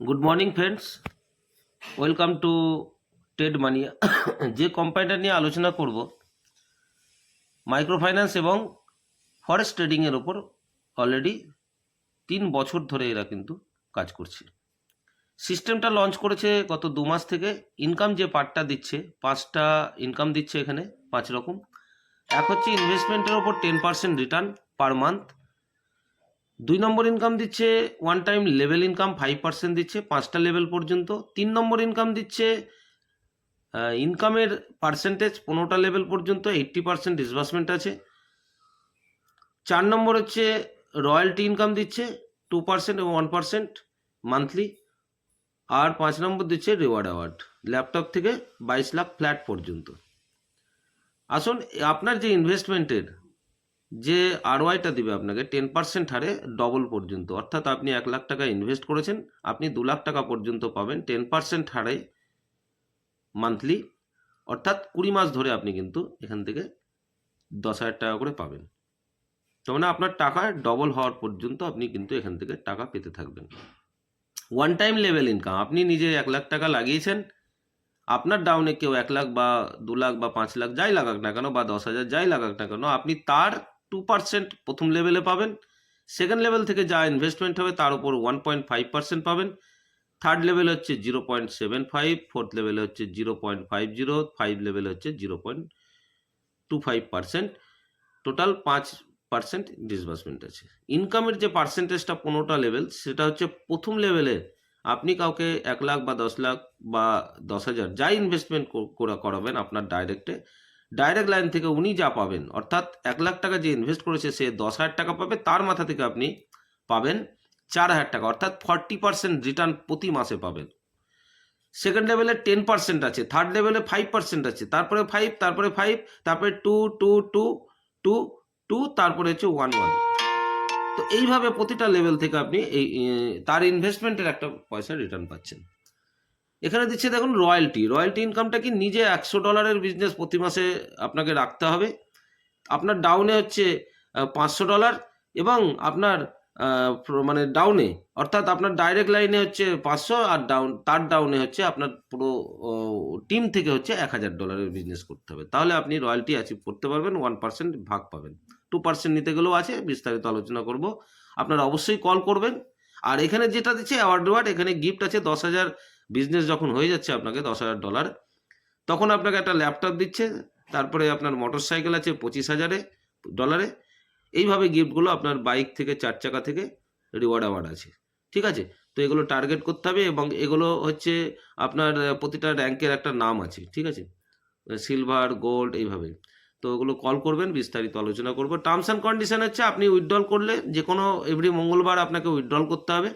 Good morning friends, welcome to trade মানিয়া। যে কোম্পানিটা নিয়ে আলোচনা করব, মাইক্রো ফাইন্যান্স এবং ফরেক্স ট্রেডিংয়ের ওপর অলরেডি 3 বছর ধরে এরা কিন্তু কাজ করছে। সিস্টেমটা লঞ্চ করেছে গত 2 মাস থেকে। ইনকাম যে পার্টটা দিচ্ছে, 5টা ইনকাম দিচ্ছে এখানে, 5 রকম। এক হচ্ছে ইনভেস্টমেন্টের ওপর 10% রিটার্ন পার মান্থ। 2 নম্বর ইনকাম দিচ্ছে ওয়ান টাইম লেভেল ইনকাম 5% দিচ্ছে 5টা লেভেল পর্যন্ত। 3 নম্বর ইনকাম দিচ্ছে ইনকামের পার্সেন্টেজ 15টা লেভেল পর্যন্ত, 80% ডিসবার্সমেন্ট আছে। 4 নম্বর হচ্ছে রয়্যালটি ইনকাম দিচ্ছে 2% এবং 1% মান্থলি। আর 5 নম্বর দিচ্ছে রিওয়ার্ড অ্যাওয়ার্ড, ল্যাপটপ থেকে 22 লাখ ফ্ল্যাট পর্যন্ত। আসুন, আপনার যে ইনভেস্টমেন্টের যে আরওয়াইটা দিবে আপনাকে 10% হারে ডবল পর্যন্ত, অর্থাৎ আপনি 1 লাখ টাকা ইনভেস্ট করেছেন, আপনি 2 লাখ টাকা পর্যন্ত পাবেন 10% হারে মান্থলি, অর্থাৎ 20 মাস ধরে আপনি কিন্তু এখান থেকে 10,000 টাকা করে পাবেন। তার মানে আপনার টাকা ডবল হওয়ার পর্যন্ত আপনি কিন্তু এখান থেকে টাকা পেতে থাকবেন। ওয়ান টাইম লেভেল ইনকাম, আপনি নিজে 1 লাখ টাকা লাগিয়েছেন, আপনার ডাউনে কেউ 1 লাখ বা 2 লাখ বা 5 লাখ যাই লাগাক না কেন, বা 10,000 যাই লাগাক না কেন, আপনি তার 2% প্রথম লেভেলে পাবেন। সেকেন্ড লেভেল থেকে যা ইনভেস্টমেন্ট হবে তার উপর 1.5% পাবেন। থার্ড লেভেল হচ্ছে 0.75, ফোর্থ লেভেলে হচ্ছে 0.50, 5 লেভেলে হচ্ছে 0.25%। টোটাল 5% ডিসবার্সমেন্ট আছে। ইনকামের যে পার্সেন্টেজটা 15টা লেভেল, সেটা হচ্ছে প্রথম লেভেলে আপনি কাউকে 1 লাখ বা 10 লাখ বা 10,000 যাই ইনভেস্টমেন্ট করাবেন আপনার ডাইরেক্ট লাইন থেকে উনি যা পাবেন, অর্থাৎ 1 লাখ টাকা যে ইনভেস্ট করেছে সে 10,000 টাকা পাবে, তার মাথা থেকে আপনি পাবেন 4,000 টাকা, অর্থাৎ 40% রিটার্ন প্রতি মাসে পাবেন। সেকেন্ড লেভেলে 10% আছে, থার্ড লেভেলে 5% আছে, তারপরে 5, তারপরে 5, তারপরে 2, 2, 2, 2, 2, তারপরে হচ্ছে 1, 1। তো এইভাবে প্রতিটা লেভেল থেকে আপনি এই তার ইনভেস্টমেন্টের একটা পয়সা রিটার্ন পাচ্ছেন। এখানে দিচ্ছে দেখুন রয়্যালটি ইনকামটা কি, নিজে $100 বিজনেস প্রতি মাসে আপনাকে রাখতে হবে। আপনার ডাউনে হচ্ছে $500, এবং আপনার মানে ডাউনে, অর্থাৎ আপনার ডাইরেক্ট লাইনে হচ্ছে 500, আর তার ডাউনে হচ্ছে আপনার পুরো টিম থেকে হচ্ছে $1,000 বিজনেস করতে হবে, তাহলে আপনি রয়্যালটি অ্যাচিভ করতে পারবেন, 1% ভাগ পাবেন। 2% নিতে গেলেও আছে, বিস্তারিত আলোচনা করব। আপনারা অবশ্যই কল করবেন। আর এখানে যেটা দিচ্ছে অ্যাওয়ার্ড, এখানে গিফট আছে 10,000। বিজনেস যখন হয়ে যাচ্ছে আপনাকে $10,000, তখন আপনাকে একটা ল্যাপটপ দিচ্ছে, তারপরে আপনার মোটর সাইকেল আছে $25,000। এইভাবে গিফটগুলো আপনার বাইক থেকে, 4 চাকা থেকে রিওয়ার্ড অ্যাওয়ার্ড আছে। ঠিক আছে, তো এগুলো টার্গেট করতে হবে, এবং এগুলো হচ্ছে আপনার প্রতিটা র্যাঙ্কের একটা নাম আছে। ঠিক আছে, সিলভার, গোল্ড, এইভাবে। তো ওগুলো কল করবেন, বিস্তারিত আলোচনা করবো। টার্মস অ্যান্ড কন্ডিশন হচ্ছে আপনি উইথড্রল করলে যে কোনো এভরি মঙ্গলবার আপনাকে উইথড্রল করতে হবে,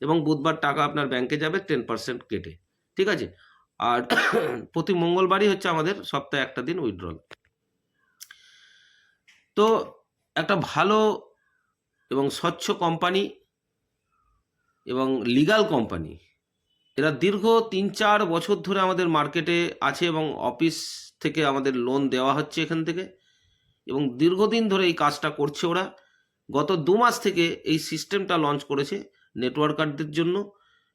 এবং বুধবার টাকা আপনার ব্যাংকে যাবে 10% কেটে। ঠিক আছে, আর প্রতি মঙ্গলবারই হচ্ছে আমাদের সপ্তাহে একটা দিন উইথড্রল। তো একটা ভালো এবং স্বচ্ছ কোম্পানি এবং লিগাল কোম্পানি, এরা দীর্ঘ 3-4 বছর ধরে আমাদের মার্কেটে আছে, এবং অফিস থেকে আমাদের লোন দেওয়া হচ্ছে এখান থেকে, এবং দীর্ঘদিন ধরে এই কাজটা করছে ওরা। গত 2 মাস থেকে এই সিস্টেমটা লঞ্চ করেছে নেটওয়ার্কারদের জন্য,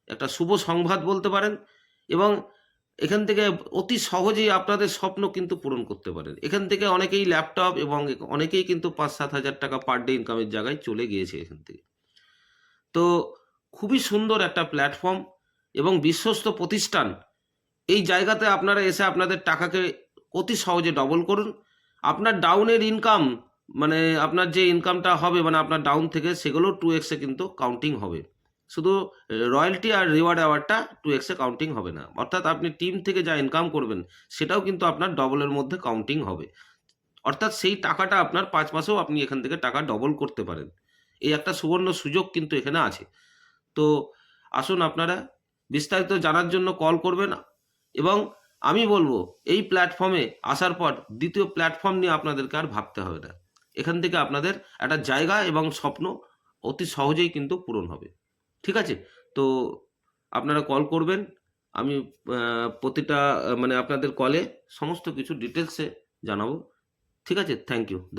একটা শুভ সংবাদ বলতে পারেন। এবং এখান থেকে অতি সহজেই আপনাদের স্বপ্ন কিন্তু পূরণ করতে পারেন। এখান থেকে অনেকেই ল্যাপটপ, এবং অনেকেই কিন্তু 5-7 হাজার টাকা পার ডে ইনকামের জায়গায় চলে গিয়েছে এখান থেকে। তো খুবই সুন্দর একটা প্ল্যাটফর্ম এবং বিশ্বস্ত প্রতিষ্ঠান। এই জায়গাতে আপনারা এসে আপনাদের টাকাকে অতি সহজে ডবল করুন। আপনার ডাউনের ইনকাম, মানে আপনার যে ইনকামটা হবে, মানে আপনার ডাউন থেকে, সেগুলো 2x এ কিন্তু কাউন্টিং হবে। শুধু রয়্যালটি আর রিওয়ার্ড অ্যাওয়ার্ডটা 2x এ কাউন্টিং হবে না, অর্থাৎ আপনি টিম থেকে যা ইনকাম করবেন সেটাও কিন্তু আপনার ডবলের মধ্যে কাউন্টিং হবে। অর্থাৎ সেই টাকাটা আপনার 5 মাসেও আপনি এখান থেকে টাকা ডবল করতে পারেন। এই একটা সুবর্ণ সুযোগ কিন্তু এখানে আছে। তো আসুন, আপনারা বিস্তারিত জানার জন্য কল করবেন, এবং আমি বলবো এই প্ল্যাটফর্মে আসার পর দ্বিতীয় প্ল্যাটফর্ম নিয়ে আপনাদেরকে আর ভাবতে হবে না। এখান থেকে আপনাদের একটা জায়গা এবং স্বপ্ন অতি সহজেই কিন্তু পূরণ হবে। ঠিক আছে, তো আপনারা কল করবেন। আমি প্রতিটা মানে আপনাদের কলে সমস্ত কিছু ডিটেলসে জানাবো। ঠিক আছে, থ্যাংক ইউ।